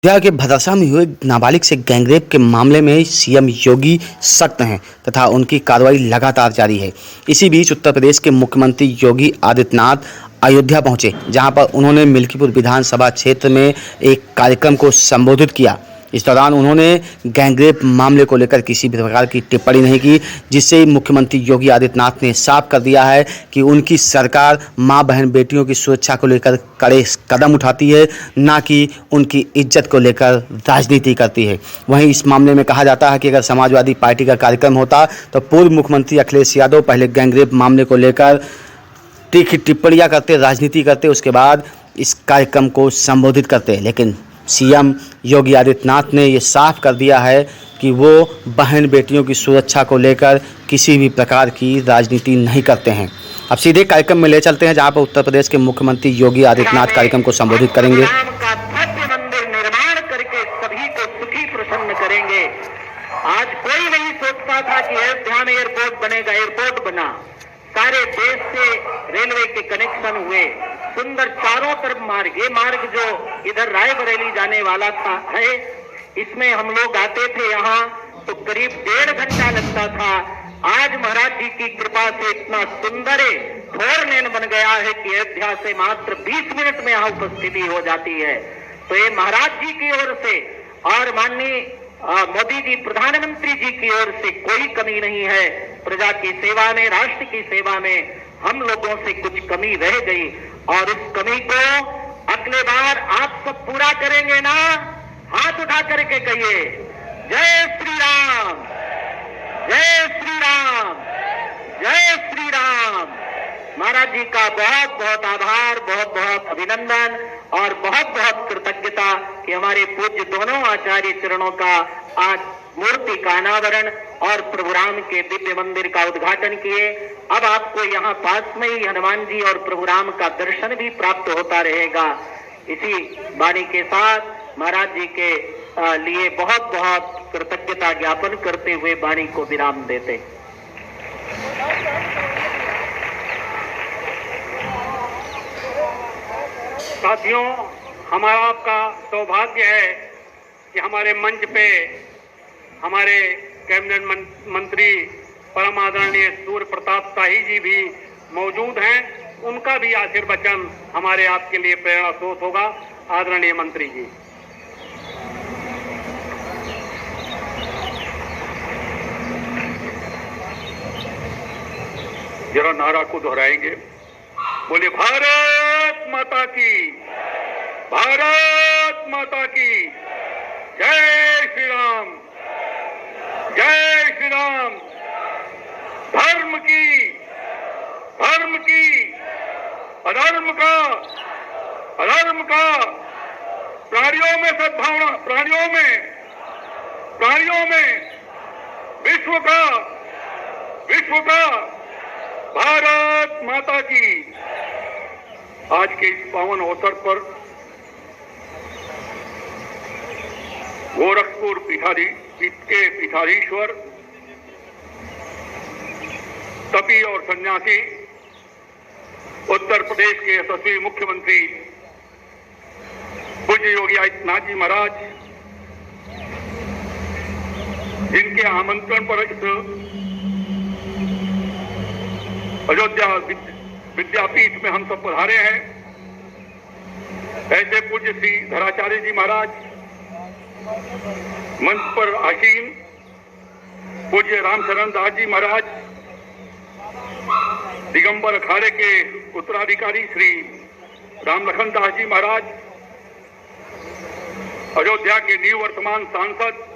अयोध्या के भदरसा में हुए नाबालिग से गैंगरेप के मामले में सीएम योगी सख्त हैं तथा उनकी कार्रवाई लगातार जारी है। इसी बीच उत्तर प्रदेश के मुख्यमंत्री योगी आदित्यनाथ अयोध्या पहुंचे, जहां पर उन्होंने मिल्कीपुर विधानसभा क्षेत्र में एक कार्यक्रम को संबोधित किया। इस दौरान उन्होंने गैंगरेप मामले को लेकर किसी भी प्रकार की टिप्पणी नहीं की, जिससे मुख्यमंत्री योगी आदित्यनाथ ने साफ कर दिया है कि उनकी सरकार मां बहन बेटियों की सुरक्षा को लेकर कड़े कदम उठाती है, ना कि उनकी इज्जत को लेकर राजनीति करती है। वहीं इस मामले में कहा जाता है कि अगर समाजवादी पार्टी का कार्यक्रम होता तो पूर्व मुख्यमंत्री अखिलेश यादव पहले गैंगरेप मामले को लेकर तीखी टिप्पणियां करते, राजनीति करते, उसके बाद इस कार्यक्रम को संबोधित करते। लेकिन सीएम योगी आदित्यनाथ ने ये साफ कर दिया है कि वो बहन बेटियों की सुरक्षा को लेकर किसी भी प्रकार की राजनीति नहीं करते हैं। अब सीधे कार्यक्रम में ले चलते हैं, जहां पर उत्तर प्रदेश के मुख्यमंत्री योगी आदित्यनाथ कार्यक्रम को संबोधित करेंगे। का भव्य मंदिर निर्माण करके सभी को सुखी प्रसन्न करेंगे। आज कोई नहीं सोचता था कि अयोध्या में एयरपोर्ट बनेगा, एयरपोर्ट बना। सारे देश से रेलवे के कनेक्शन हुए, सुंदर चारों तरफ मार्ग। ये मार्ग जो इधर रायबरेली जाने वाला था है, इसमें हम लोग आते थे यहाँ तो करीब 1.5 घंटा लगता था। आज महाराज जी की कृपा से इतना सुंदर 4 लेन बन गया है कि अयोध्या से मात्र 20 मिनट में यहाँ उपस्थिति हो जाती है। तो ये महाराज जी की ओर से और माननीय मोदी जी प्रधानमंत्री जी की ओर से कोई कमी नहीं है। प्रजा की सेवा में, राष्ट्र की सेवा में हम लोगों से कुछ कमी रह गई और उस कमी को अगले बार आप सब पूरा करेंगे ना? हाथ उठा करके कहिए जय श्री राम, जय श्री राम, जय श्री राम। महाराज जी का बहुत बहुत आभार, बहुत बहुत अभिनंदन और बहुत बहुत कृतज्ञता कि हमारे पूज्य दोनों आचार्य चरणों का आज मूर्ति का अनावरण और प्रभु राम के दिव्य मंदिर का उद्घाटन किए। अब आपको यहाँ पास में ही हनुमान जी और प्रभु राम का दर्शन भी प्राप्त होता रहेगा। इसी वाणी के साथ महाराज जी के लिए बहुत बहुत कृतज्ञता ज्ञापन करते हुए वाणी को विराम देते। साथियों, हमारा आपका सौभाग्य है कि हमारे मंच पे हमारे कैबिनेट मंत्री परम आदरणीय सूर्य प्रताप शाही जी भी मौजूद हैं। उनका भी आशीर्वचन हमारे आपके लिए प्रेरणा स्रोत होगा। आदरणीय मंत्री जी, जरा नारा को दोहराएंगे। बोले भारत माता की, भारत माता की जय श्री राम, जय श्री राम। धर्म की, धर्म की, अधर्म का, अधर्म का, प्राणियों में सद्भावना, प्राणियों में विश्व का, विश्व का, भारत माता की। आज के इस पावन अवसर पर गोरखपुर के पीठाधीश्वर, तपी और सन्यासी, उत्तर प्रदेश के यशस्वी मुख्यमंत्री पूज्य योगी आदित्यनाथ जी महाराज, जिनके आमंत्रण पर इस अयोध्या विद्यापीठ में हम सब पधारे हैं, ऐसे पूज्य श्री धराचार्य जी महाराज, मंच पर आसीन पूज्य रामशरण दास जी महाराज, दिगंबर अखाड़े के उत्तराधिकारी श्री रामलखन दास जी महाराज, अयोध्या के निवर्तमान सांसद,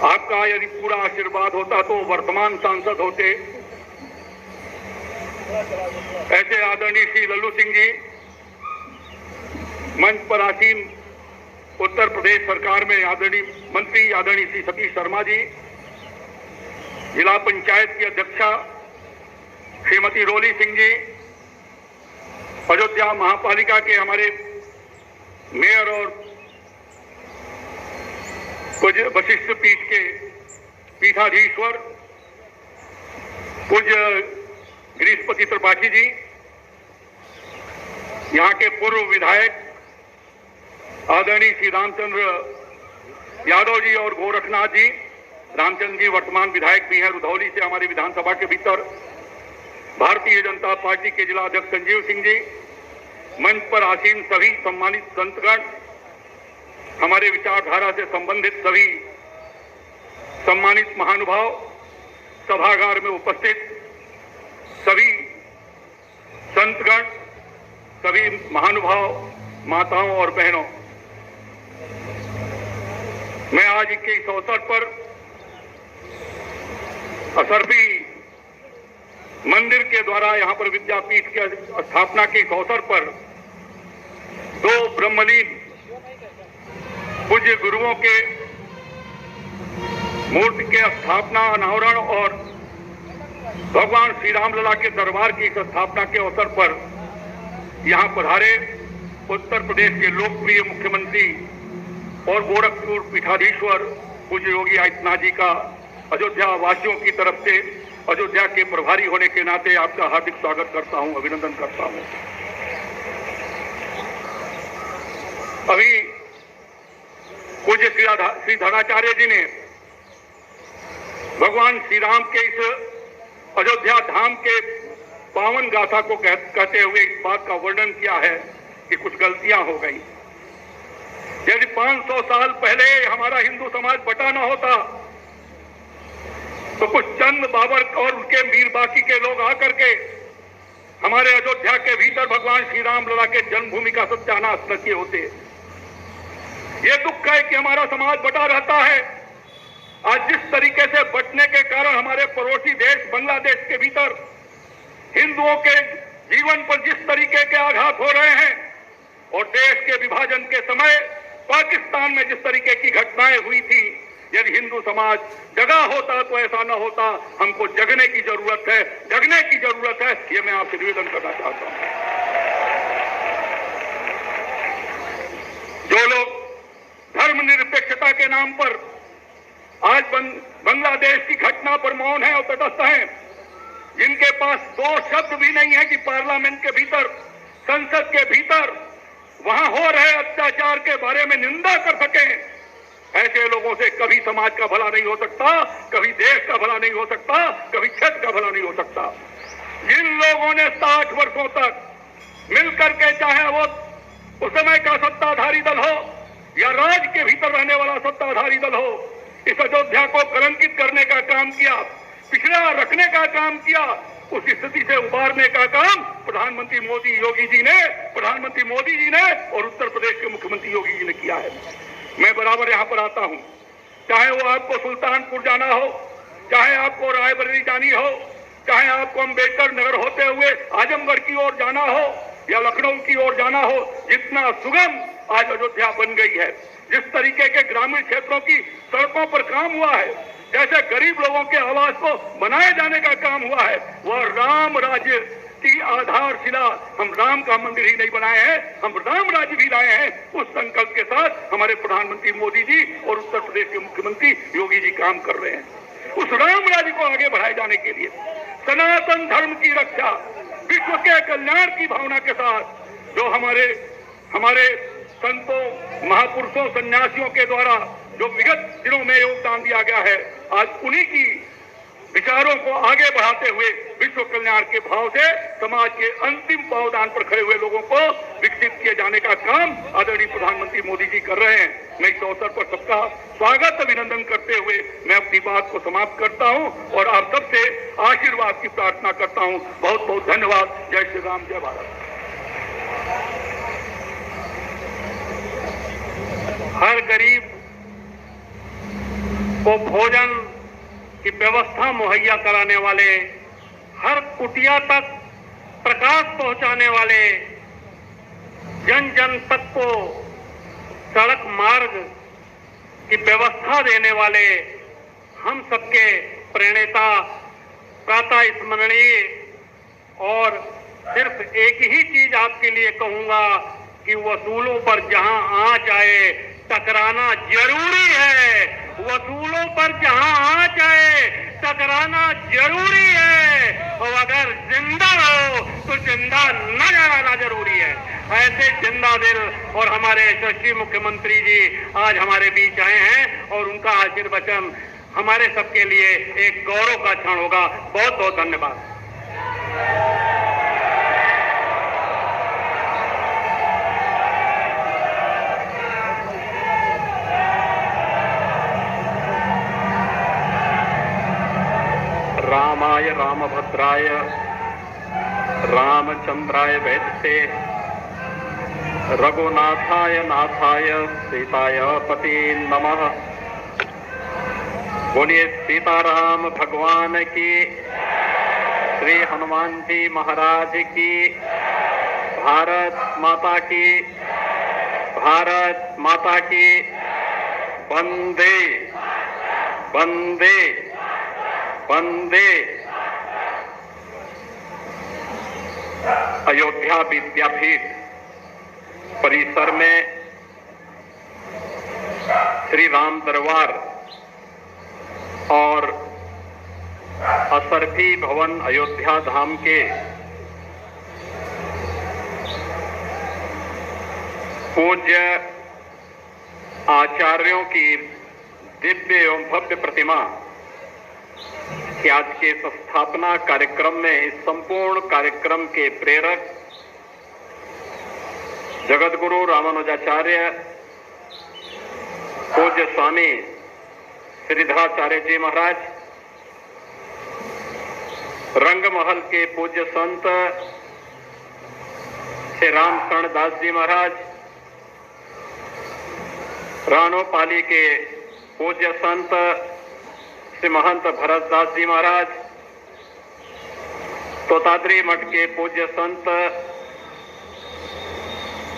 आपका यदि पूरा आशीर्वाद होता तो वर्तमान सांसद होते, ऐसे आदरणीय श्री लल्लू सिंह जी, मंच पर आसीन उत्तर प्रदेश सरकार में आदरणीय मंत्री आदरणीय श्री सतीश शर्मा जी, जिला पंचायत की अध्यक्षा श्रीमती रोली सिंह जी, अयोध्या महापालिका के हमारे मेयर और वशिष्ठ पीठ के पीठाधीश्वर पूज्य गिरीशपति त्रिपाठी जी, यहाँ के पूर्व विधायक आदरणीय श्री रामचंद्र यादव जी और गोरखनाथ जी, रामचंद्र जी वर्तमान विधायक भी हैं रुधौली से हमारी विधानसभा के भीतर, भारतीय जनता पार्टी के जिला अध्यक्ष संजीव सिंह जी, मंच पर आसीन सभी सम्मानित संतगण, हमारे विचारधारा से संबंधित सभी सम्मानित महानुभाव, सभागार में उपस्थित सभी संतगण, सभी महानुभाव, माताओं और बहनों, मैं आज के इस अवसर पर असरफी मंदिर के द्वारा यहां पर विद्यापीठ की स्थापना के इस अवसर पर दो ब्रह्मलीन पूज्य गुरुओं के मूर्ति के स्थापना, अनावरण और भगवान श्री रामलला के दरबार की इस स्थापना के अवसर पर यहां पधारे उत्तर प्रदेश के लोकप्रिय मुख्यमंत्री और गोरखपुर पीठाधीश्वर पूज्य योगी आदित्यनाथ जी का अयोध्या वासियों की तरफ से अयोध्या के प्रभारी होने के नाते आपका हार्दिक स्वागत करता हूं, अभिनंदन करता हूं। अभी पूज्य श्री धनाचार्य जी ने भगवान श्री राम के इस अयोध्या धाम के पावन गाथा को कहते हुए इस बात का वर्णन किया है कि कुछ गलतियां हो गई। यदि 500 साल पहले हमारा हिंदू समाज बटा न होता तो कुछ चंद बाबर और उनके मीर बाकी के लोग आकर के हमारे अयोध्या के भीतर भगवान श्री राम लला के जन्मभूमि का सत्यानाश न किए होते। ये दुख है कि हमारा समाज बटा रहता है। आज जिस तरीके से बटने के कारण हमारे पड़ोसी देश बांग्लादेश के भीतर हिंदुओं के जीवन पर जिस तरीके के आघात हो रहे हैं और देश के विभाजन के समय पाकिस्तान में जिस तरीके की घटनाएं हुई थी, यदि हिंदू समाज जगा होता तो ऐसा न होता। हमको जगने की जरूरत है, जगने की जरूरत है, ये मैं आपसे निवेदन करना चाहता हूं। जो लोग धर्मनिरपेक्षता के नाम पर आज बांग्लादेश की घटना पर मौन है और तटस्थ हैं, जिनके पास दो शब्द भी नहीं है कि पार्लियामेंट के भीतर, संसद के भीतर वहां हो रहे अत्याचार के बारे में निंदा कर सकें, ऐसे लोगों से कभी समाज का भला नहीं हो सकता, कभी देश का भला नहीं हो सकता, कभी क्षेत्र का भला नहीं हो सकता। जिन लोगों ने 60 वर्षों तक मिलकर के, चाहे वो उस समय का सत्ताधारी दल हो या राज्य के भीतर रहने वाला सत्ताधारी दल हो, इस अयोध्या को कलंकित करने का काम किया, पिछड़ा रखने का काम किया, उस स्थिति से उबारने का काम प्रधानमंत्री मोदी जी ने और उत्तर प्रदेश के मुख्यमंत्री योगी जी ने किया है। मैं बराबर यहां पर आता हूं, चाहे वो आपको सुल्तानपुर जाना हो, चाहे आपको रायबरेली जानी हो, चाहे आपको अम्बेडकर नगर होते हुए आजमगढ़ की ओर जाना हो या लखनऊ की ओर जाना हो, जितना सुगम आज अयोध्या बन गई है, जिस तरीके के ग्रामीण क्षेत्रों की सड़कों पर काम हुआ है, जैसे गरीब लोगों के आवास को बनाए जाने का काम हुआ है, वह राम राज्य की आधारशिला, हम राम का मंदिर ही नहीं बनाए हैं, हम राम राज्य भी लाए हैं। उस संकल्प के साथ हमारे प्रधानमंत्री मोदी जी और उत्तर प्रदेश के मुख्यमंत्री योगी जी काम कर रहे हैं। उस राम राज्य को आगे बढ़ाए जाने के लिए सनातन धर्म की रक्षा, विश्व के कल्याण की भावना के साथ जो हमारे संतों, महापुरुषों, सन्यासियों के द्वारा जो विगत दिनों में योगदान दिया गया है, आज उन्हीं की विचारों को आगे बढ़ाते हुए विश्व कल्याण के भाव से समाज के अंतिम पावदान पर खड़े हुए लोगों को विकसित किए जाने का काम आदरणीय प्रधानमंत्री मोदी जी कर रहे हैं। मैं इस अवसर पर सबका स्वागत, अभिनंदन करते हुए मैं अपनी बात को समाप्त करता हूं और आप सबसे आशीर्वाद की प्रार्थना करता हूं। बहुत बहुत धन्यवाद। जय श्री राम, जय भारत। हर गरीब को भोजन की व्यवस्था मुहैया कराने वाले, हर कुटिया तक प्रकाश पहुंचाने वाले, जन जन तक को सड़क मार्ग की व्यवस्था देने वाले हम सबके प्रणेता, प्रातः स्मरणीय, और सिर्फ एक ही चीज आपके लिए कहूंगा कि वसूलों पर जहां आंच आए टकराना जरूरी है। वसूलों पर जहां आंच आए टकराना जरूरी है। और अगर जिंदा हो तो जिंदा न जाना जरूरी है। ऐसे जिंदा दिल और हमारे यशस्वी मुख्यमंत्री जी आज हमारे बीच आए हैं और उनका आशीर्वचन हमारे सबके लिए एक गौरव का क्षण होगा। बहुत बहुत धन्यवाद। रामाय रामभद्राय रामचंद्राय वेदसे रघुनाथाय नाथाय सीताय पते नमः। बोलिए सीताराम भगवान की, श्री हनुमान जी महाराज की, भारत माता की, भारत माता की। वंदे वंदे वंदे। अयोध्या विद्यापीठ परिसर में श्री राम दरबार और असरफी भवन अयोध्या धाम के पूज्य आचार्यों की दिव्य एवं भव्य प्रतिमा कि आज के इस स्थापना कार्यक्रम में इस संपूर्ण कार्यक्रम के प्रेरक जगत गुरु रामानुजाचार्य पूज्य स्वामी श्रीधराचार्य जी महाराज, रंगमहल के पूज्य संत श्री राम शरण दास जी महाराज, रानोपाली के पूज्य संत श्री महंत भरत दास जी महाराज, तोताद्री मठ के पूज्य संत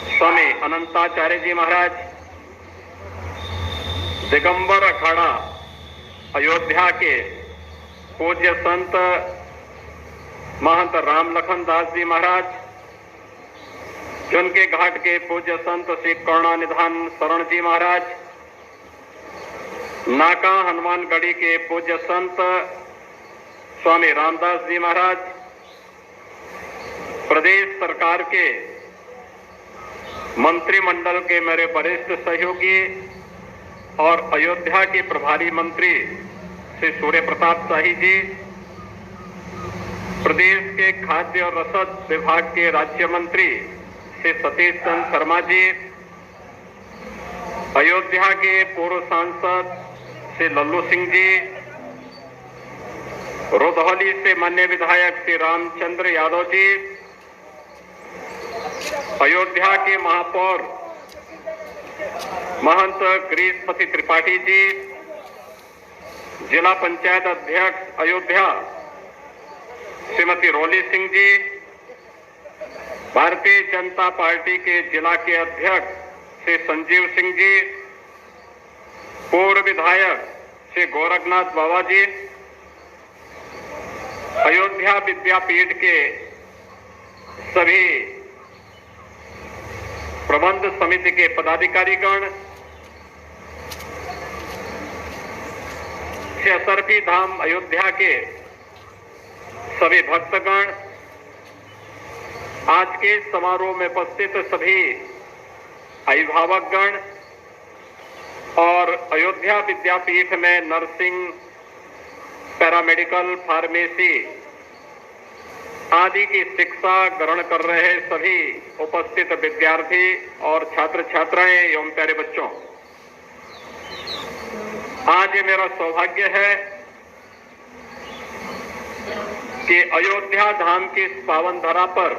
स्वामी अनंताचार्य जी महाराज, दिगंबर अखाड़ा अयोध्या के पूज्य संत महंत राम लखन दास जी महाराज, चुनके घाट के पूज्य संत श्री करुणानिधान शरण जी महाराज, नाका हनुमानगढ़ी के पूज्य संत स्वामी रामदास जी महाराज, प्रदेश सरकार के मंत्रिमंडल के मेरे वरिष्ठ सहयोगी और अयोध्या के प्रभारी मंत्री श्री सूर्य प्रताप शाही जी, प्रदेश के खाद्य और रसद विभाग के राज्य मंत्री श्री सतीश चंद्र शर्मा जी, अयोध्या के पूर्व सांसद श्री लल्लू सिंह जी, रुधौली से माननीय विधायक श्री रामचंद्र यादव जी, अयोध्या के महापौर महंत गिरीशपति त्रिपाठी जी, जिला पंचायत अध्यक्ष अयोध्या श्रीमती रोली सिंह जी, भारतीय जनता पार्टी के जिला के अध्यक्ष श्री संजीव सिंह जी, पूर्व विधायक श्री गोरखनाथ बाबा जी, अयोध्या विद्यापीठ के सभी प्रबंध समिति के पदाधिकारीगण, श्री असरफी धाम अयोध्या के सभी भक्तगण, आज के समारोह में उपस्थित सभी अभिभावकगण और अयोध्या विद्यापीठ में नर्सिंग, पैरामेडिकल, फार्मेसी आदि की शिक्षा ग्रहण कर रहे सभी उपस्थित विद्यार्थी और छात्र छात्राएं एवं प्यारे बच्चों, आज ये मेरा सौभाग्य है कि अयोध्या धाम की इस पावन धरा पर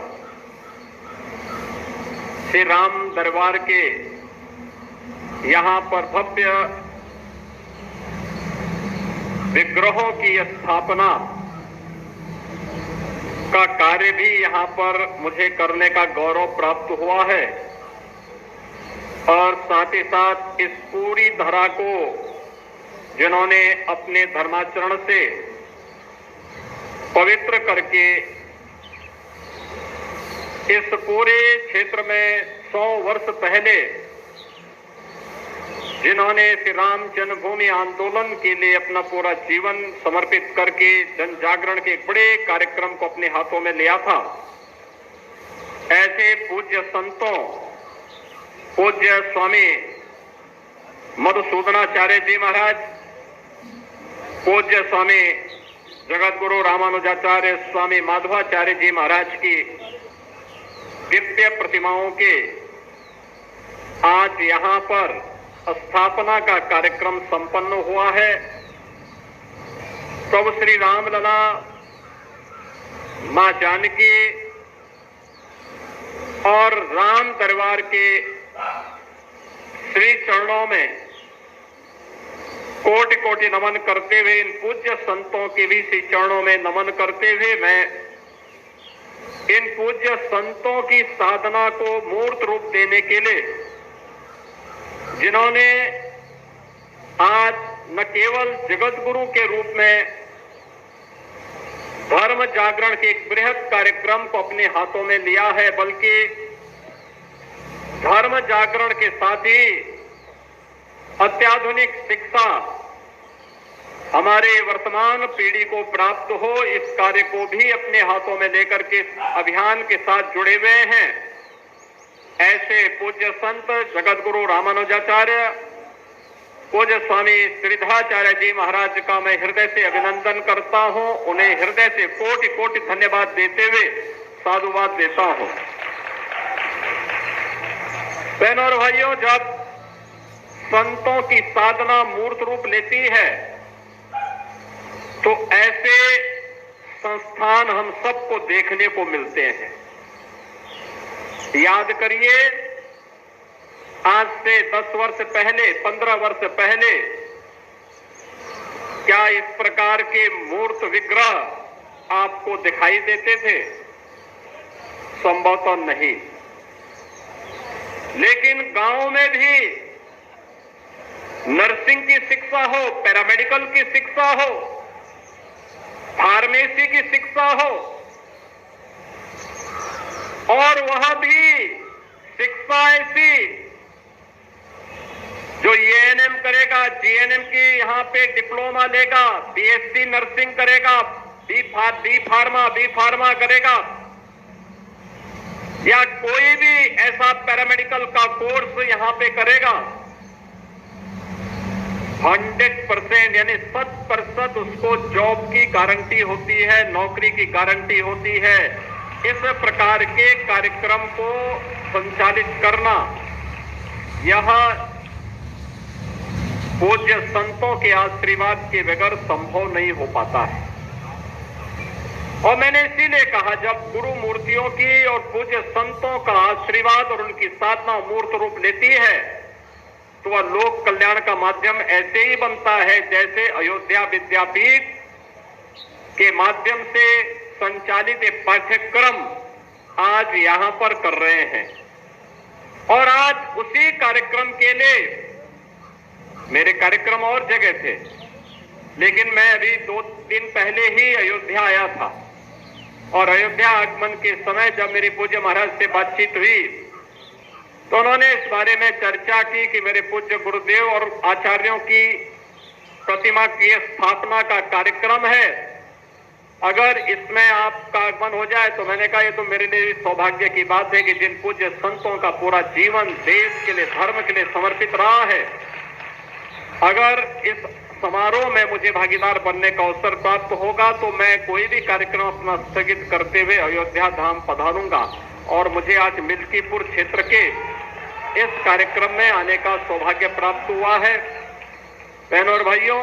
श्री राम दरबार के यहाँ पर भव्य विग्रहों की स्थापना का कार्य भी यहाँ पर मुझे करने का गौरव प्राप्त हुआ है और साथ ही साथ इस पूरी धरा को जिन्होंने अपने धर्माचरण से पवित्र करके इस पूरे क्षेत्र में 100 वर्ष पहले जिन्होंने श्री राम जन्मभूमि आंदोलन के लिए अपना पूरा जीवन समर्पित करके जन जागरण के एक बड़े कार्यक्रम को अपने हाथों में लिया था, ऐसे पूज्य संतों, पूज्य स्वामी मधुसूदनाचार्य जी महाराज, पूज्य स्वामी जगत गुरु रामानुजाचार्य स्वामी माधवाचार्य जी महाराज की दिव्य प्रतिमाओं के आज यहां पर स्थापना का कार्यक्रम संपन्न हुआ है। प्रभु श्री रामलला, मां जानकी और राम दरबार के श्री चरणों में कोटि कोटि नमन करते हुए, इन पूज्य संतों के भी श्री चरणों में नमन करते हुए, मैं इन पूज्य संतों की साधना को मूर्त रूप देने के लिए, जिन्होंने आज न केवल जगत गुरु के रूप में धर्म जागरण के एक बृहद कार्यक्रम को अपने हाथों में लिया है, बल्कि धर्म जागरण के साथ ही अत्याधुनिक शिक्षा हमारे वर्तमान पीढ़ी को प्राप्त हो, इस कार्य को भी अपने हाथों में लेकर के अभियान के साथ जुड़े हुए हैं। ऐसे पूज्य संत जगत गुरु रामानुजाचार्य, पूज्य स्वामी श्रीधराचार्य जी महाराज का मैं हृदय से अभिनंदन करता हूं। उन्हें हृदय से कोटि कोटि धन्यवाद देते हुए साधुवाद देता हूं। बहनों और भाइयों, जब संतों की साधना मूर्त रूप लेती है तो ऐसे संस्थान हम सबको देखने को मिलते हैं। याद करिए, आज से 10 वर्ष पहले, 15 वर्ष पहले क्या इस प्रकार के मूर्त विग्रह आपको दिखाई देते थे? संभवतः नहीं। लेकिन गांव में भी नर्सिंग की शिक्षा हो, पैरामेडिकल की शिक्षा हो, फार्मेसी की शिक्षा हो, और वह भी शिक्षा ऐसी जो एएनएम करेगा, जीएनएम की यहां पे डिप्लोमा लेगा, बीएससी नर्सिंग करेगा, बी फार्मा करेगा, या कोई भी ऐसा पैरामेडिकल का कोर्स यहां पे करेगा, 100% यानी 100% उसको जॉब की गारंटी होती है, नौकरी की गारंटी होती है। इस प्रकार के कार्यक्रम को संचालित करना यह पूज्य संतों के आशीर्वाद के बगैर संभव नहीं हो पाता है। और मैंने इसीलिए कहा, जब गुरु मूर्तियों की और पूज्य संतों का आशीर्वाद और उनकी साधना मूर्त रूप लेती है तो वह लोक कल्याण का माध्यम ऐसे ही बनता है जैसे अयोध्या विद्यापीठ के माध्यम से संचालित पाठ्यक्रम आज यहां पर कर रहे हैं। और आज उसी कार्यक्रम के लिए मेरे कार्यक्रम और जगह थे, लेकिन मैं अभी 2 दिन पहले ही अयोध्या आया था। और अयोध्या आगमन के समय जब मेरी पूज्य महाराज से बातचीत हुई तो उन्होंने इस बारे में चर्चा की कि मेरे पूज्य गुरुदेव और आचार्यों की प्रतिमा की स्थापना का कार्यक्रम है, अगर इसमें आपका आगमन हो जाए तो मैंने कहा, ये तो मेरे लिए सौभाग्य की बात है कि जिन पूज्य संतों का पूरा जीवन देश के लिए, धर्म के लिए समर्पित रहा है, अगर इस समारोह में मुझे भागीदार बनने का अवसर प्राप्त होगा तो मैं कोई भी कार्यक्रम अपना स्थगित करते हुए अयोध्या धाम पधारूंगा। और मुझे आज मिल्कीपुर क्षेत्र के इस कार्यक्रम में आने का सौभाग्य प्राप्त हुआ है। बहनों और भाइयों,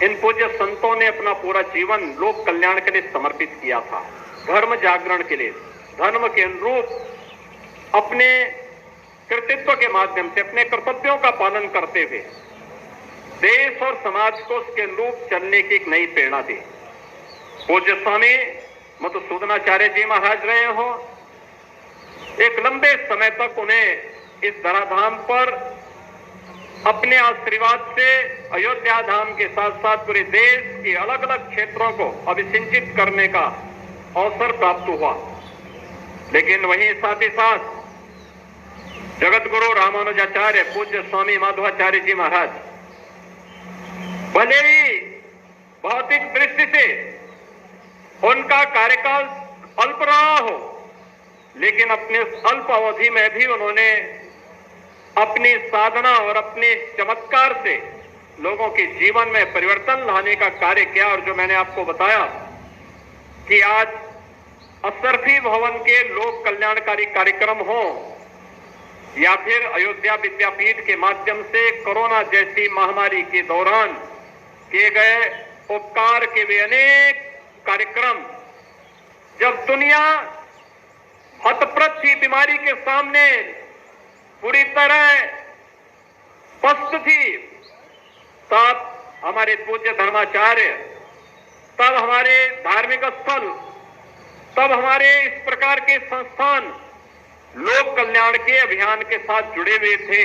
इन पूज्य संतों ने अपना पूरा जीवन लोक कल्याण के लिए समर्पित किया था, धर्म जागरण के लिए, धर्म के अनुरूप अपने कृतित्व के माध्यम से अपने कर्तव्यों का पालन करते हुए देश और समाज को उसके अनुरूप चलने की एक नई प्रेरणा दी। पूज्य स्वामी मधुसूदनाचार्य जी महाराज रहे हो, एक लंबे समय तक उन्हें इस धराधाम पर अपने आशीर्वाद से अयोध्या धाम के साथ साथ पूरे देश के अलग अलग क्षेत्रों को अभिसिंचित करने का अवसर प्राप्त हुआ। लेकिन वहीं साथ ही साथ जगत गुरु रामानुजाचार्य पूज्य स्वामी माधवाचार्य जी महाराज भले ही भौतिक दृष्टि से उनका कार्यकाल अल्प रहा हो, लेकिन अपने अल्प अवधि में भी उन्होंने अपनी साधना और अपने चमत्कार से लोगों के जीवन में परिवर्तन लाने का कार्य किया। और जो मैंने आपको बताया कि आज अशरफी भवन के लोक कल्याणकारी कार्यक्रम हो या फिर अयोध्या विद्यापीठ के माध्यम से कोरोना जैसी महामारी के दौरान किए गए उपकार के वे अनेक कार्यक्रम, जब दुनिया हतप्रत थी, बीमारी के सामने पूरी तरह पस्त थी, तब हमारे पूज्य धर्माचार्य, तब हमारे धार्मिक स्थल, तब हमारे इस प्रकार के संस्थान लोक कल्याण के अभियान के साथ जुड़े हुए थे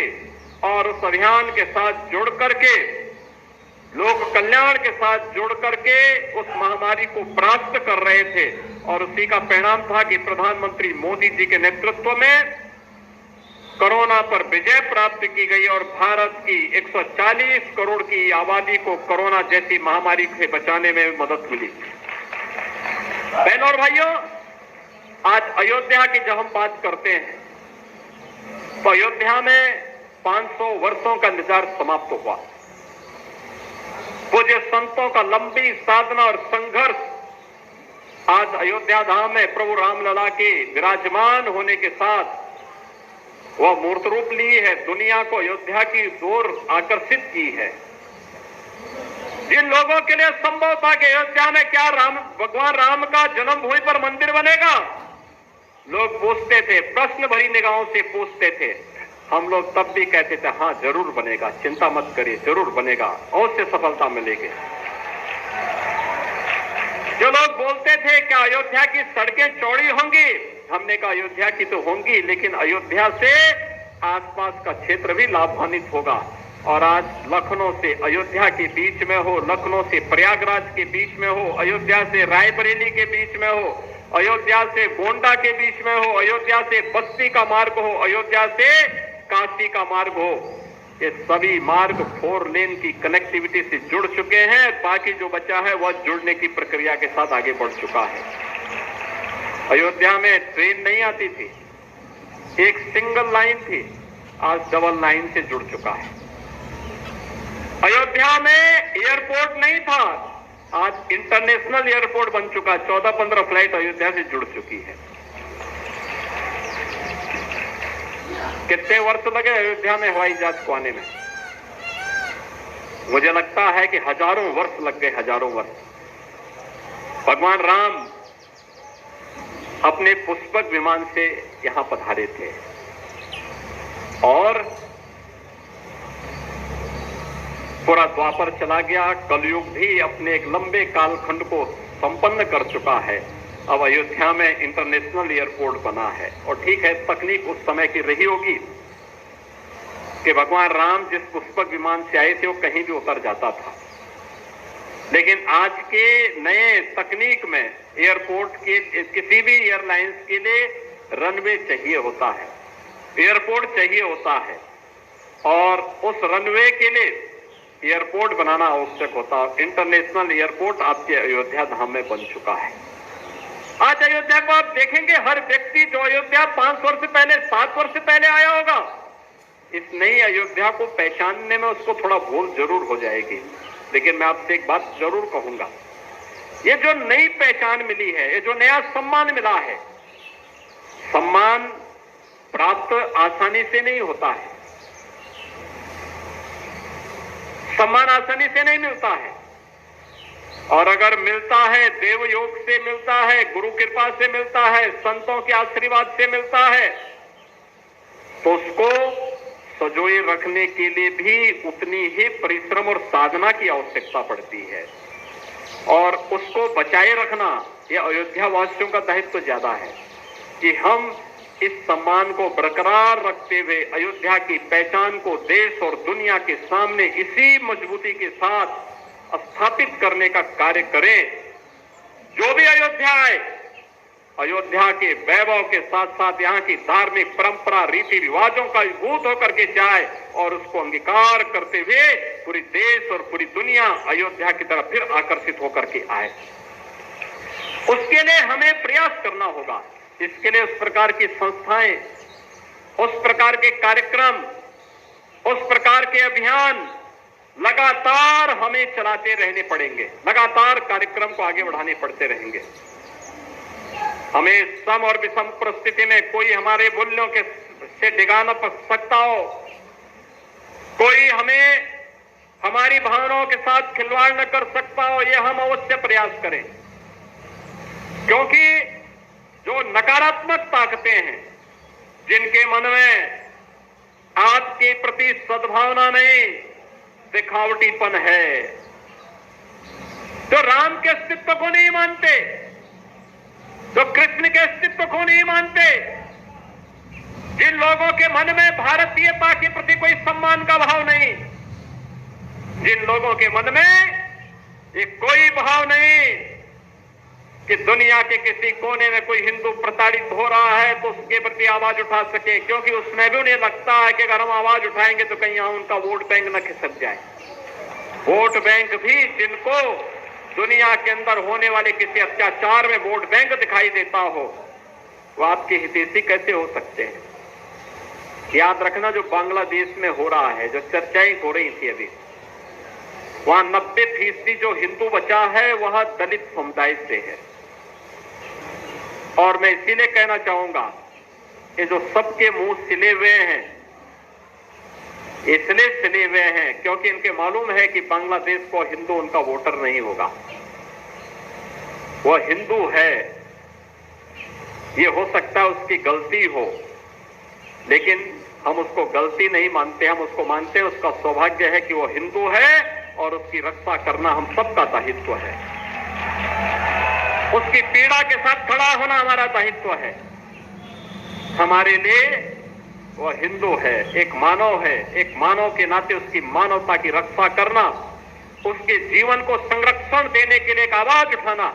और उस अभियान के साथ जुड़ करके, लोक कल्याण के साथ जुड़ करके उस महामारी को परास्त कर रहे थे। और उसी का परिणाम था कि प्रधानमंत्री मोदी जी के नेतृत्व में कोरोना पर विजय प्राप्त की गई और भारत की 140 करोड़ की आबादी को कोरोना जैसी महामारी से बचाने में मदद मिली। बहनों और भाइयों, आज अयोध्या की जब हम बात करते हैं तो अयोध्या में 500 वर्षों का इंतजार समाप्त हुआ। पूज्य संतों का लंबी साधना और संघर्ष आज अयोध्या धाम में प्रभु रामलला के विराजमान होने के साथ वह मूर्त रूप ली है, दुनिया को अयोध्या की ओर आकर्षित की है। जिन लोगों के लिए संभव था कि अयोध्या में क्या भगवान राम का जन्मभूमि पर मंदिर बनेगा, लोग पूछते थे, प्रश्न भरी निगाहों से पूछते थे। हम लोग तब भी कहते थे हाँ जरूर बनेगा, चिंता मत करिए, जरूर बनेगा, अवश्य सफलता मिलेगी। जो लोग बोलते थे कि अयोध्या की सड़कें चौड़ी होंगी, हमने कहा अयोध्या की तो होंगी, लेकिन अयोध्या से आसपास का क्षेत्र भी लाभान्वित होगा। और आज लखनऊ से अयोध्या के बीच में हो, लखनऊ से प्रयागराज के बीच में हो, अयोध्या से रायबरेली के बीच में हो, अयोध्या से गोंडा के बीच में हो, अयोध्या से बस्ती का मार्ग हो, अयोध्या से काशी का मार्ग हो, ये सभी मार्ग 4 लेन की कनेक्टिविटी से जुड़ चुके हैं। बाकी जो बचा है वह जुड़ने की प्रक्रिया के साथ आगे बढ़ चुका है। अयोध्या में ट्रेन नहीं आती थी, एक सिंगल लाइन थी, आज डबल लाइन से जुड़ चुका है। अयोध्या में एयरपोर्ट नहीं था, आज इंटरनेशनल एयरपोर्ट बन चुका है। 14-15 फ्लाइट अयोध्या से जुड़ चुकी है। कितने वर्ष लगे अयोध्या में हवाई जहाज को आने में? मुझे लगता है कि हजारों वर्ष लग गए, हजारों वर्ष। भगवान राम अपने पुष्पक विमान से यहां पधारे थे और पूरा द्वापर चला गया, कलयुग भी अपने एक लंबे कालखंड को संपन्न कर चुका है। अब अयोध्या में इंटरनेशनल एयरपोर्ट बना है। और ठीक है, तकनीक उस समय की रही होगी कि भगवान राम जिस पुष्पक विमान से आए थे वो कहीं भी उतर जाता था, लेकिन आज के नए तकनीक में एयरपोर्ट के किसी भी एयरलाइंस के लिए रनवे चाहिए होता है, एयरपोर्ट चाहिए होता है, और उस रनवे के लिए एयरपोर्ट बनाना आवश्यक होता है। इंटरनेशनल एयरपोर्ट आपके अयोध्या धाम में बन चुका है। आज अयोध्या को आप देखेंगे, हर व्यक्ति जो अयोध्या 5 वर्ष पहले, 7 वर्ष पहले आया होगा, इस नई अयोध्या को पहचानने में उसको थोड़ा भूल जरूर हो जाएगी। लेकिन मैं आपसे एक बात जरूर कहूंगा, ये जो नई पहचान मिली है, ये जो नया सम्मान मिला है, सम्मान प्राप्त आसानी से नहीं होता है, सम्मान आसानी से नहीं मिलता है, और अगर मिलता है देव योग से मिलता है, गुरु कृपा से मिलता है, संतों के आशीर्वाद से मिलता है, तो उसको सजोए रखने के लिए भी उतनी ही परिश्रम और साधना की आवश्यकता पड़ती है, और उसको बचाए रखना यह अयोध्या वासियों का दायित्व ज्यादा है कि हम इस सम्मान को बरकरार रखते हुए अयोध्या की पहचान को देश और दुनिया के सामने इसी मजबूती के साथ स्थापित करने का कार्य करें। जो भी अयोध्या आए, अयोध्या के वैभव के साथ साथ यहाँ की धार्मिक परंपरा रीति रिवाजों का विभूत होकर के जाए और उसको अंगीकार करते हुए पूरी देश और पूरी दुनिया अयोध्या की तरफ फिर आकर्षित होकर के आए। उसके लिए हमें प्रयास करना होगा। इसके लिए उस प्रकार की संस्थाएं, उस प्रकार के कार्यक्रम, उस प्रकार के अभियान लगातार हमें चलाते रहने पड़ेंगे। लगातार कार्यक्रम को आगे बढ़ाने पड़ते रहेंगे। हमें सम और विषम परिस्थिति में कोई हमारे मूल्यों के से डिगा न सकता हो, कोई हमें हमारी भावनाओं के साथ खिलवाड़ न कर सकता हो, यह हम अवश्य प्रयास करें। क्योंकि जो नकारात्मक ताकतें हैं, जिनके मन में आपके प्रति सद्भावना नहीं, दिखावटीपन है, जो राम के अस्तित्व को नहीं मानते, जो कृष्ण के अस्तित्व को नहीं मानते, जिन लोगों के मन में भारतीयता के प्रति कोई सम्मान का भाव नहीं, जिन लोगों के मन में ये कोई भाव नहीं कि दुनिया के किसी कोने में कोई हिंदू प्रताड़ित हो रहा है तो उसके प्रति आवाज उठा सके, क्योंकि उसमें भी उन्हें लगता है कि अगर हम आवाज उठाएंगे तो कहीं यहां उनका वोट बैंक न खिसक जाए। वोट बैंक भी जिनको दुनिया के अंदर होने वाले किसी अत्याचार में वोट बैंक दिखाई देता हो, वो आपके हितैषी कैसे हो सकते हैं? याद रखना, जो बांग्लादेश में हो रहा है, जो चर्चाएं हो रही थी अभी, वहां 90% जो हिंदू बचा है वह दलित समुदाय से है। और मैं इसीलिए कहना चाहूंगा कि जो सबके मुंह सिले हुए हैं, इसलिए सिले हुए हैं क्योंकि इनके मालूम है कि बांग्लादेश को हिंदू उनका वोटर नहीं होगा। वह हिंदू है, ये हो सकता है उसकी गलती हो, लेकिन हम उसको गलती नहीं मानते, हम उसको मानते हैं उसका सौभाग्य है कि वो हिंदू है और उसकी रक्षा करना हम सबका दायित्व है। उसकी पीड़ा के साथ खड़ा होना हमारा दायित्व है। हमारे लिए वह हिंदू है, एक मानव है, एक मानव के नाते उसकी मानवता की रक्षा करना, उसके जीवन को संरक्षण देने के लिए एक आवाज उठाना,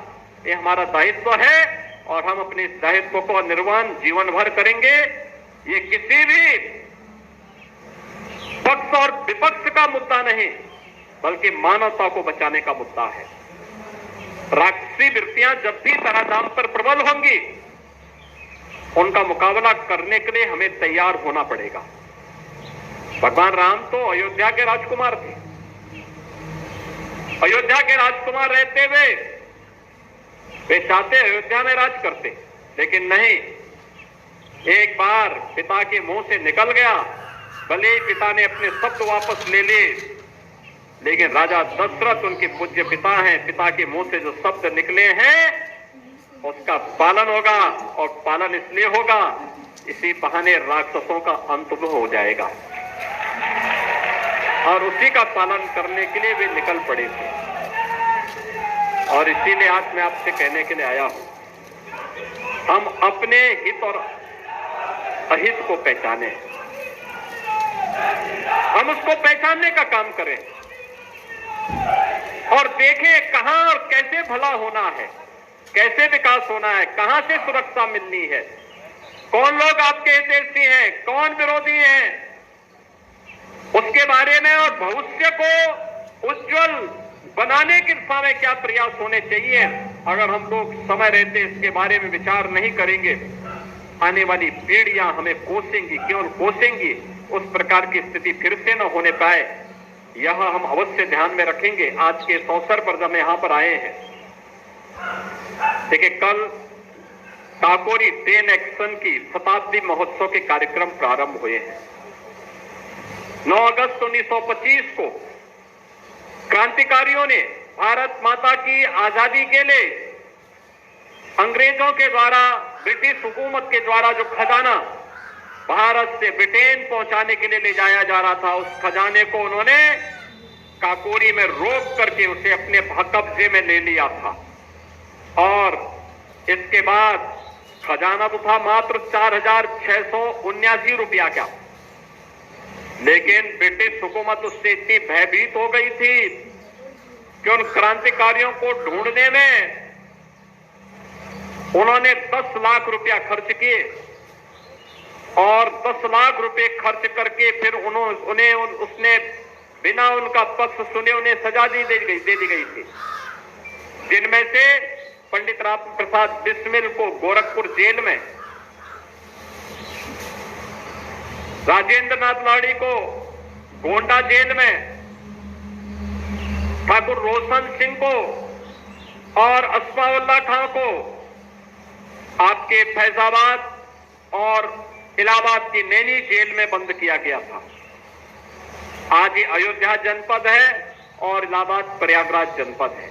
ये हमारा दायित्व है और हम अपने इस दायित्व को निर्वहन जीवन भर करेंगे। ये किसी भी पक्ष और विपक्ष का मुद्दा नहीं, बल्कि मानवता को बचाने का मुद्दा है। राक्षसी वृत्तियां जब भी धराधाम पर प्रबल होंगी, उनका मुकाबला करने के लिए हमें तैयार होना पड़ेगा। भगवान राम तो अयोध्या के राजकुमार थे। अयोध्या के राजकुमार रहते हुए वे चाहते अयोध्या में राज करते, लेकिन नहीं, एक बार पिता के मुंह से निकल गया, भले ही पिता ने अपने शब्द वापस ले लिए, लेकिन राजा दशरथ उनके पूज्य पिता हैं, पिता के मुंह से जो शब्द निकले हैं उसका पालन होगा, और पालन इसलिए होगा, इसी बहाने राक्षसों का अंत हो जाएगा। और उसी का पालन करने के लिए वे निकल पड़े थे। और इसीलिए आज मैं आपसे कहने के लिए आया हूं, हम अपने हित और अहित को पहचाने, हम उसको पहचानने का काम करें और देखें कहां और कैसे भला होना है, कैसे विकास होना है, कहां से सुरक्षा मिलनी है, कौन लोग आपके हितैषी हैं, कौन विरोधी हैं, उसके बारे में और भविष्य को उज्जवल बनाने की दिशा में क्या प्रयास होने चाहिए। अगर हम लोग समय रहते इसके बारे में विचार नहीं करेंगे, आने वाली पीढ़ियां हमें कोसेंगी, केवल कोसेंगी, उस प्रकार की स्थिति फिर से न होने पाए, यह हम अवश्य ध्यान में रखेंगे। आज के इस अवसर पर जब यहां पर आए हैं, देखिए कल काकोरी ट्रेन एक्शन की शताब्दी महोत्सव के कार्यक्रम प्रारंभ हुए हैं। 9 अगस्त 1925 को क्रांतिकारियों ने भारत माता की आजादी के लिए अंग्रेजों के द्वारा, ब्रिटिश हुकूमत के द्वारा जो खजाना भारत से ब्रिटेन पहुंचाने के लिए ले जाया जा रहा था, उस खजाने को उन्होंने काकोरी में रोक करके उसे अपने कब्जे में ले लिया था। और इसके बाद खजाना तो था मात्र 4,679 रुपया का, लेकिन ब्रिटिश हुकूमत उससे इतनी भयभीत हो गई थी कि उन क्रांतिकारियों को ढूंढने में उन्होंने 10 लाख रुपया खर्च किए और 10 लाख रुपए खर्च करके फिर उसने बिना उनका पक्ष सुने उन्हें सजा दे दी गई थी, जिनमें से पंडित राम प्रसाद बिस्मिल को गोरखपुर जेल में, राजेंद्र नाथ लाड़ी को गोंडा जेल में, ठाकुर रोशन सिंह को और असफाउल्लाह खां को आपके फैजाबाद और इलाहाबाद की नैनी जेल में बंद किया गया था। आज ये अयोध्या जनपद है और इलाहाबाद प्रयागराज जनपद है।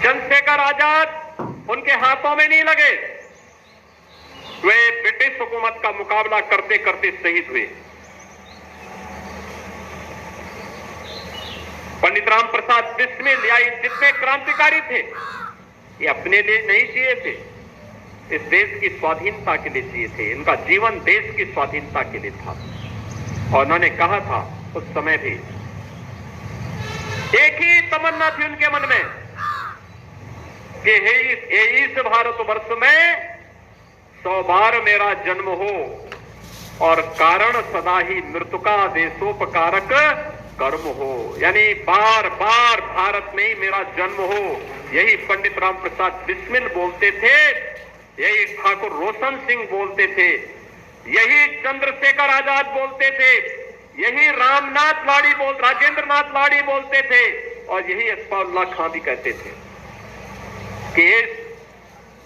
चंद्रशेखर आजाद उनके हाथों में नहीं लगे, वे ब्रिटिश हुकूमत का मुकाबला करते करते शहीद हुए। पंडित राम प्रसाद बिस्मिल या जितने क्रांतिकारी थे, ये अपने लिए नहीं जिए थे, इस देश की स्वाधीनता के लिए जिए थे। इनका जीवन देश की स्वाधीनता के लिए था। और उन्होंने कहा था उस समय भी, एक ही तमन्ना थी उनके मन में कि इस भारतवर्ष में 100 बार मेरा जन्म हो और कारण सदा ही मृत्यु का देशोपकारक कर्म हो, यानी बार बार भारत में ही मेरा जन्म हो। यही पंडित राम प्रसाद बिस्मिल बोलते थे, यही ठाकुर रोशन सिंह बोलते थे, यही चंद्रशेखर आजाद बोलते थे, यही राजेंद्र नाथ लाड़ी बोलते थे और यही असफाउल्लाह खां भी कहते थे कि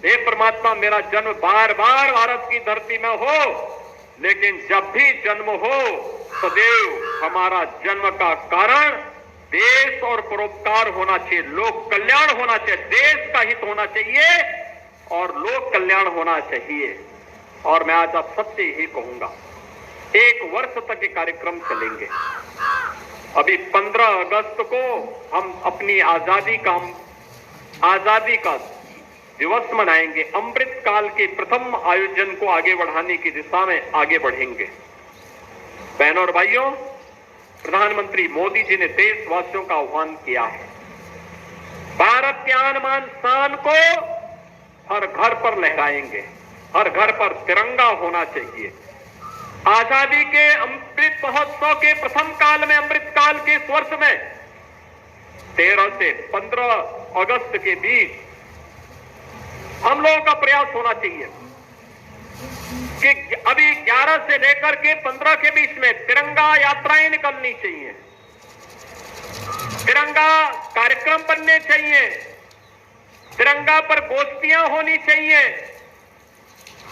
हे परमात्मा मेरा जन्म बार बार भारत की धरती में हो, लेकिन जब भी जन्म हो सदैव हमारा जन्म का कारण देश और परोपकार होना चाहिए, लोक कल्याण होना चाहिए, देश का हित होना चाहिए और लोक कल्याण होना चाहिए। और मैं आज आप सबसे यही कहूंगा, 1 वर्ष तक ये कार्यक्रम चलेंगे। अभी 15 अगस्त को हम अपनी आजादी का दिवस मनाएंगे। अमृत काल के प्रथम आयोजन को आगे बढ़ाने की दिशा में आगे बढ़ेंगे। बहनों और भाइयों, प्रधानमंत्री मोदी जी ने देशवासियों का आह्वान किया है, भारत के आन बान शान को हर घर पर लहराएंगे, हर घर पर तिरंगा होना चाहिए। आजादी के अमृत महोत्सव के प्रथम काल में, अमृत काल के इस वर्ष में 13 से 15 अगस्त के बीच हम लोगों का प्रयास होना चाहिए कि अभी 11 से लेकर के 15 के बीच में तिरंगा यात्राएं निकलनी चाहिए, तिरंगा कार्यक्रम बनने चाहिए, तिरंगा पर गोष्ठियां होनी चाहिए,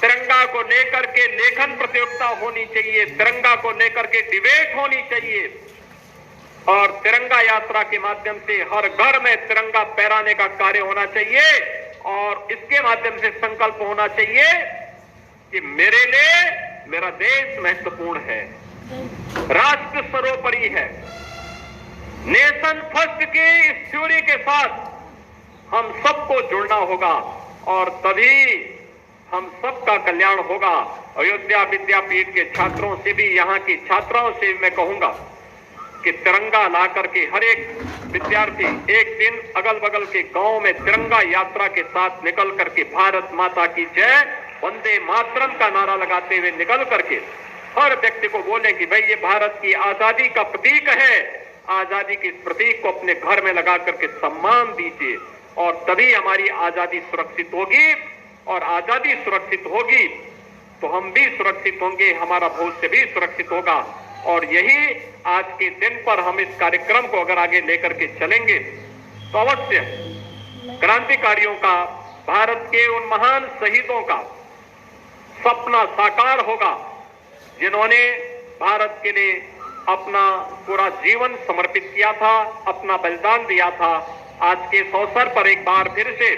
तिरंगा को लेकर के लेखन प्रतियोगिता होनी चाहिए, तिरंगा को लेकर के डिबेट होनी चाहिए और तिरंगा यात्रा के माध्यम से हर घर में तिरंगा फहराने का कार्य होना चाहिए और इसके माध्यम से संकल्प होना चाहिए कि मेरे लिए मेरा देश महत्वपूर्ण है, राष्ट्र सर्वोपरि है। नेशन फर्स्ट की इस थ्योरी के साथ हम सबको जुड़ना होगा और तभी हम सबका कल्याण होगा। अयोध्या विद्यापीठ के छात्रों से भी, यहाँ की छात्राओं से भी मैं कहूंगा कि तिरंगा ला करके हर एक विद्यार्थी एक दिन अगल बगल के गांव में तिरंगा यात्रा के साथ निकल करके भारत माता की जय, वंदे मातरम का नारा लगाते हुए निकल करके हर व्यक्ति को बोलें कि भाई ये भारत की आजादी का प्रतीक है, आजादी के इस प्रतीक को अपने घर में लगा करके सम्मान दीजिए और तभी हमारी आजादी सुरक्षित होगी और आजादी सुरक्षित होगी तो हम भी सुरक्षित होंगे, हमारा भविष्य भी सुरक्षित होगा। और यही आज के दिन पर हम इस कार्यक्रम को अगर आगे लेकर के चलेंगे तो अवश्य क्रांतिकारियों का, भारत के उन महान शहीदों का सपना साकार होगा जिन्होंने भारत के लिए अपना पूरा जीवन समर्पित किया था, अपना बलिदान दिया था। आज के इस अवसर पर एक बार फिर से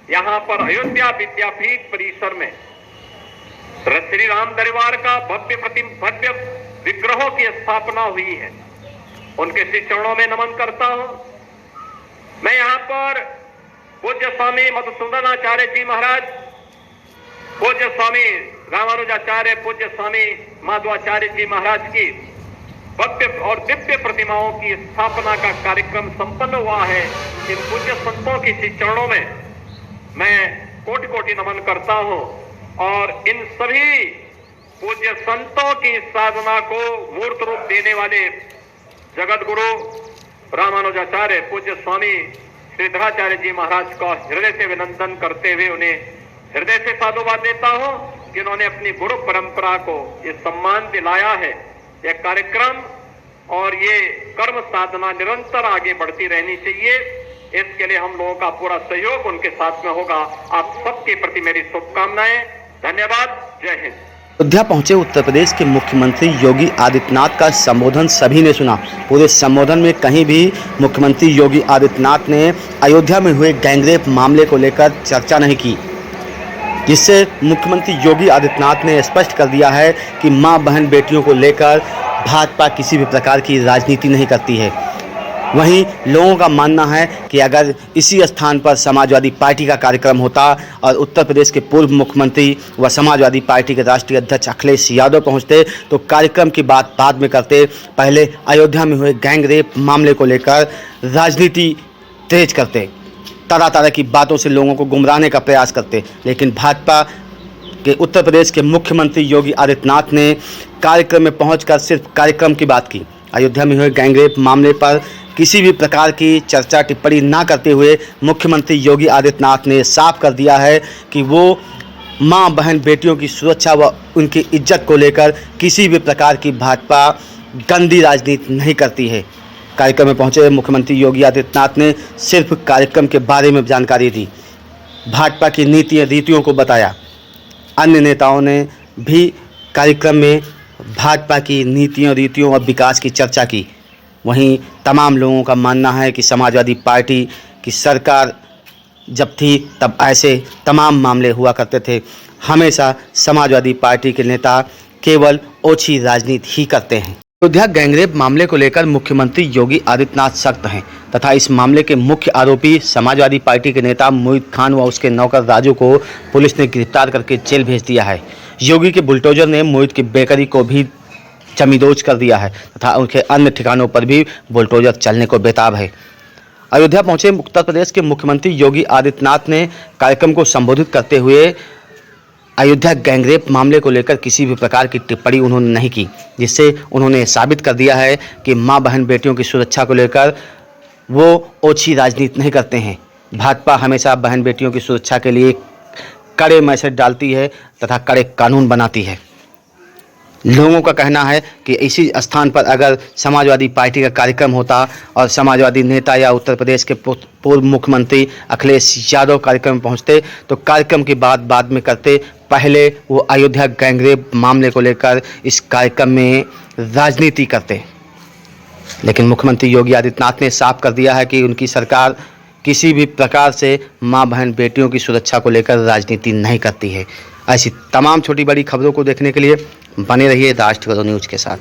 यहाँ पर अयोध्या विद्यापीठ परिसर में श्री राम दरबार का भव्य विग्रहों की स्थापना हुई है। उनके श्री चरणों में नमन करता हूं। मैं यहाँ पर पूज्य स्वामी मधुसूदनाचार्य जी महाराज, पूज्य स्वामी रामानुजाचार्य, पूज्य स्वामी माधवाचार्य जी महाराज की भव्य और दिव्य प्रतिमाओं की स्थापना का कार्यक्रम संपन्न हुआ है। इन पूज्य संतों की श्री चरणों में मैं कोटि कोटि नमन करता हूं और इन सभी पूज्य संतों की साधना को मूर्त रूप देने वाले जगत गुरु रामानुजाचार्य पूज्य स्वामी श्रीधराचार्य जी महाराज का हृदय से अभिनंदन करते हुए उन्हें हृदय से साधुवाद देता हूं कि उन्होंने अपनी गुरु परंपरा को ये सम्मान दिलाया है। यह कार्यक्रम और ये कर्म साधना निरंतर आगे बढ़ती रहनी चाहिए। इसके लिए हम लोगों का पूरा सहयोग उनके साथ में होगा। आप सबके प्रति मेरी शुभकामनाएं। धन्यवाद। जय हिंद। अयोध्या पहुंचे उत्तर प्रदेश के मुख्यमंत्री योगी आदित्यनाथ का संबोधन सभी ने सुना। पूरे संबोधन में कहीं भी मुख्यमंत्री योगी आदित्यनाथ ने अयोध्या में हुए गैंगरेप मामले को लेकर चर्चा नहीं की, जिससे मुख्यमंत्री योगी आदित्यनाथ ने स्पष्ट कर दिया है कि मां बहन बेटियों को लेकर भाजपा किसी भी प्रकार की राजनीति नहीं करती है। वहीं लोगों का मानना है कि अगर इसी स्थान पर समाजवादी पार्टी का कार्यक्रम होता और उत्तर प्रदेश के पूर्व मुख्यमंत्री व समाजवादी पार्टी के राष्ट्रीय अध्यक्ष अखिलेश यादव पहुंचते तो कार्यक्रम की बात बाद में करते, पहले अयोध्या में हुए गैंग रेप मामले को लेकर राजनीति तेज करते, तरह तरह की बातों से लोगों को गुमराहने का प्रयास करते। लेकिन भाजपा के उत्तर प्रदेश के मुख्यमंत्री योगी आदित्यनाथ ने कार्यक्रम में पहुंचकर सिर्फ कार्यक्रम की बात की। अयोध्या में हुए गैंगरेप मामले पर किसी भी प्रकार की चर्चा टिप्पणी ना करते हुए मुख्यमंत्री योगी आदित्यनाथ ने साफ कर दिया है कि वो मां बहन बेटियों की सुरक्षा व उनकी इज्जत को लेकर किसी भी प्रकार की भाजपा गंदी राजनीति नहीं करती है। कार्यक्रम में पहुंचे मुख्यमंत्री योगी आदित्यनाथ ने सिर्फ कार्यक्रम के बारे में जानकारी दी, भाजपा की नीतियों रीतियों को बताया। अन्य नेताओं ने भी कार्यक्रम में भाजपा की नीतियों रीतियों और विकास की चर्चा की। वहीं तमाम लोगों का मानना है कि समाजवादी पार्टी की सरकार जब थी तब ऐसे तमाम मामले हुआ करते थे। हमेशा समाजवादी पार्टी के नेता केवल ओछी राजनीति ही करते हैं। अयोध्या गैंगरेप मामले को लेकर मुख्यमंत्री योगी आदित्यनाथ सख्त हैं तथा इस मामले के मुख्य आरोपी समाजवादी पार्टी के नेता मोहित खान व उसके नौकर राजू को पुलिस ने गिरफ्तार करके जेल भेज दिया है। योगी के बुलडोजर ने मोहित की बेकरी को भी जमींदोज कर दिया है तथा उनके अन्य ठिकानों पर भी बुलडोजर चलने को बेताब है। अयोध्या पहुंचे उत्तर प्रदेश के मुख्यमंत्री योगी आदित्यनाथ ने कार्यक्रम को संबोधित करते हुए अयोध्या गैंगरेप मामले को लेकर किसी भी प्रकार की टिप्पणी उन्होंने नहीं की, जिससे उन्होंने साबित कर दिया है कि मां बहन बेटियों की सुरक्षा को लेकर वो ओछी राजनीति नहीं करते हैं। भाजपा हमेशा बहन बेटियों की सुरक्षा के लिए कड़े मैसेज डालती है तथा कड़े कानून बनाती है। लोगों का कहना है कि इसी स्थान पर अगर समाजवादी पार्टी का कार्यक्रम होता और समाजवादी नेता या उत्तर प्रदेश के पूर्व मुख्यमंत्री अखिलेश यादव कार्यक्रम में पहुंचते तो कार्यक्रम की बात बाद में करते, पहले वो अयोध्या गैंगरेप मामले को लेकर इस कार्यक्रम में राजनीति करते। लेकिन मुख्यमंत्री योगी आदित्यनाथ ने साफ कर दिया है कि उनकी सरकार किसी भी प्रकार से मां बहन बेटियों की सुरक्षा को लेकर राजनीति नहीं करती है। ऐसी तमाम छोटी बड़ी खबरों को देखने के लिए बने रहिए राष्ट्रगुरु न्यूज़ के साथ।